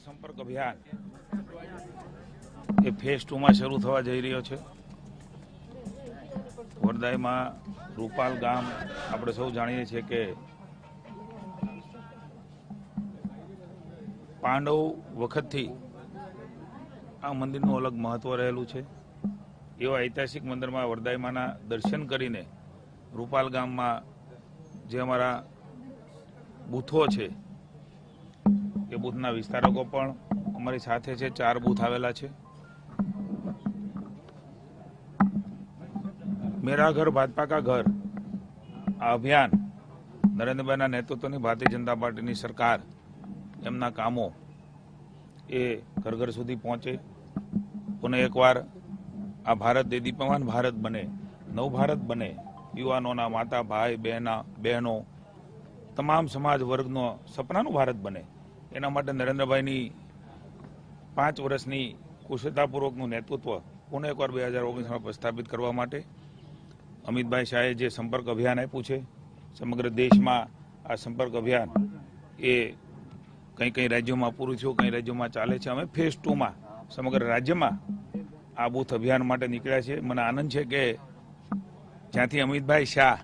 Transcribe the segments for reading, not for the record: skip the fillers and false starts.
સંપર્ક અભિયાન એ ફેઝ 2 માં શરૂ થવા જઈ રહ્યો છે। વરદાયમાં રૂપાલ ગામ આપણે સૌ જાણીએ છીએ કે પાંડવ વખતથી આ મંદિરનું અલગ મહત્વ રહેલું છે। એવા ઐતિહાસિક મંદિરમાં વરદાયમાના દર્શન કરીને રૂપાલ ગામમાં જે અમારા બૂથો છે એ બૂથના વિસ્તારકો પણ અમારી સાથે છે। 4 બૂથ આવેલા છે। મેરા ઘર ભાજપા કા ઘર આ અભિયાન નરેન્દ્રભાઈના નેતૃત્વની ભારતીય જનતા પાર્ટીની સરકાર એમના કામો એ ઘર ઘર સુધી પહોંચે। પુનઃ એકવાર આ ભારત દેદીપ્યમાન ભારત બને, નવ ભારત બને, યુવાનોના માતા ભાઈ બહેનો તમામ સમાજ વર્ગનો સપનાનું ભારત બને, એના માટે નરેન્દ્રભાઈની 5 વર્ષની કુશળતાપૂર્વકનું નેતૃત્વ પુનઃ એકવાર 2019માં પ્રસ્થાપિત કરવા માટે અમિતભાઈ શાહે જે સંપર્ક અભિયાન આપ્યું છે, સમગ્ર દેશમાં આ સંપર્ક અભિયાન એ કઈ રાજ્યોમાં પૂરું થયું, કઈ રાજ્યોમાં ચાલે છે। અમે ફેઝ 2 માં સમગ્ર રાજ્યમાં આ બૂથ અભિયાન માટે નીકળ્યા છે। મને આનંદ છે કે જ્યાંથી અમિતભાઈ શાહ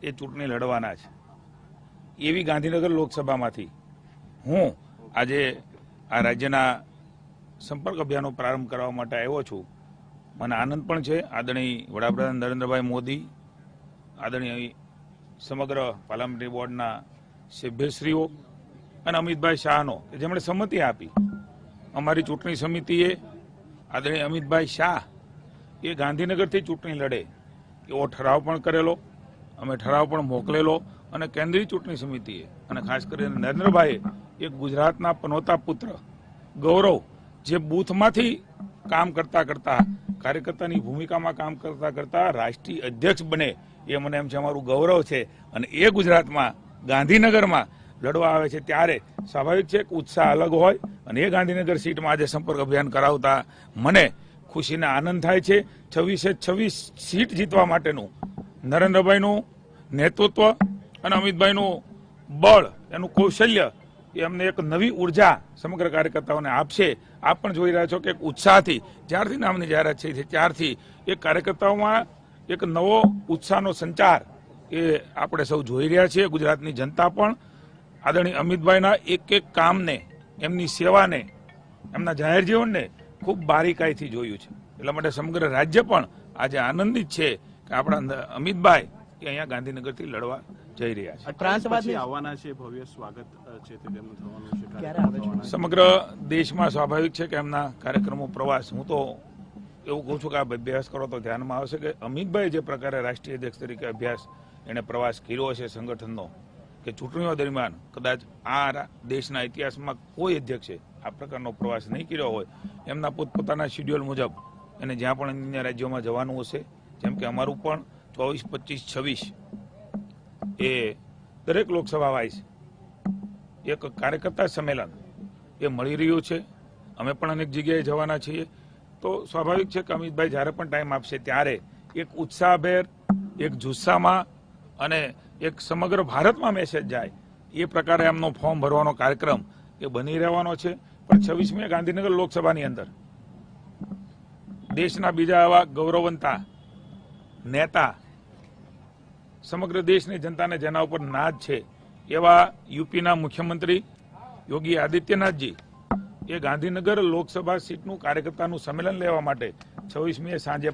એ ચૂંટણી લડવાના છે એવી ગાંધીનગર લોકસભામાંથી હું આજે આ રાજ્યના સંપર્ક અભિયાનનો પ્રારંભ કરવા માટે આવ્યો છું। મને આનંદ પણ છે। આદરણીય વડાપ્રધાન નરેન્દ્રભાઈ મોદી, આદરણીય સમગ્ર પાર્લામેન્ટરી બોર્ડના સભ્યશ્રીઓ અને અમિતભાઈ શાહનો કે જેમણે સંમતિ આપી। અમારી ચૂંટણી સમિતિએ આદરણીય અમિતભાઈ શાહ એ ગાંધીનગરથી ચૂંટણી લડે એવો ઠરાવ પણ કરેલો, અમે ઠરાવ પણ મોકલેલો અને કેન્દ્રીય ચૂંટણી સમિતિએ અને ખાસ કરીને નરેન્દ્રભાઈએ એક ગુજરાતના પનોતા પુત્ર ગૌરવ જે બૂથમાંથી કામ કરતા કરતા કાર્યકર્તાની ભૂમિકામાં કામ કરતા કરતા રાષ્ટ્રીય અધ્યક્ષ બને એ મને એમ છે અમારું ગૌરવ છે। અને એ ગુજરાતમાં ગાંધીનગરમાં લડવા આવે છે ત્યારે સ્વાભાવિક છે કે ઉત્સાહ અલગ હોય અને એ ગાંધીનગર સીટમાં આજે સંપર્ક અભિયાન કરાવતા મને ખુશીને આનંદ થાય છે। 26 સીટ જીતવા માટેનું નરેન્દ્રભાઈનું નેતૃત્વ અને અમિતભાઈનું બળ, એનું કૌશલ્ય એ અમને એક નવી ઉર્જા સમગ્ર કાર્યકર્તાઓને આપશે। આપ પણ જોઈ રહ્યા છો કે એક ઉત્સાહથી જ્યારથી નામની જાહેરાત થઈ છે ત્યારથી એક કાર્યકર્તાઓમાં એક નવો ઉત્સાહનો સંચાર એ આપણે સૌ જોઈ રહ્યા છીએ। ગુજરાતની જનતા પણ આદરણીય અમિતભાઈના એક કામને, એમની સેવાને, એમના જાહેર જીવનને ખૂબ બારીકાઈથી જોયું છે। એટલા માટે સમગ્ર રાજ્ય પણ આજે આનંદિત છે કે આપણા અમિતભાઈ એ અહીંયા ગાંધીનગરથી લડવા જઈ રહ્યા છે। ત્રાસવાદી આવવાના છે, ભવ્ય સ્વાગત છે તે તેમનું થવાનું છે, ક્યારે આવે છે? સમગ્ર દેશમાં સ્વાભાવિક છે કે એમના કાર્યક્રમો પ્રવાસ, હું તો એવું કહું છું કે આ અભ્યાસ કરો તો ધ્યાનમાં આવશે કે અમિતભાઈ જે પ્રકારે રાષ્ટ્રીય અધ્યક્ષ તરીકે અભ્યાસ એને પ્રવાસ કર્યો છે સંગઠનનો કે ચૂંટણીઓ દરમિયાન કદાચ આ દેશના ઇતિહાસમાં કોઈ અધ્યક્ષે આ પ્રકારનો પ્રવાસ નહીં કર્યો હોય। એમના પોતપોતાના શેડ્યુલ મુજબ એને જ્યાં પણ અન્ય રાજ્યોમાં જવાનું હશે, જેમ કે અમારું પણ 24, 25, 26 એ દરેક લોકસભા વાઇઝ એક કાર્યકર્તા સંમેલન એ મળી રહ્યું છે। અમે પણ અનેક જગ્યાએ જવાના છીએ। તો સ્વાભાવિક છે કે અમિતભાઈ જ્યારે પણ ટાઈમ આપશે ત્યારે એક ઉત્સાહભેર, એક જુસ્સામાં અને એક સમગ્ર ભારતમાં મેસેજ જાય એ પ્રકારે એમનો ફોર્મ ભરવાનો કાર્યક્રમ એ બની રહેવાનો છે। પણ 26મી ગાંધીનગર લોકસભાની અંદર દેશના બીજા એવા ગૌરવવંતા નેતા, સમગ્ર દેશની જનતાને જેના ઉપર નાજ છે એવા યુપીના મુખ્યમંત્રી યોગી આદિત્યનાથજી એ ગાંધીનગર લોકસભા સીટનું કાર્યકર્તાનું સંમેલન લેવા માટે 26મીએ સાંજે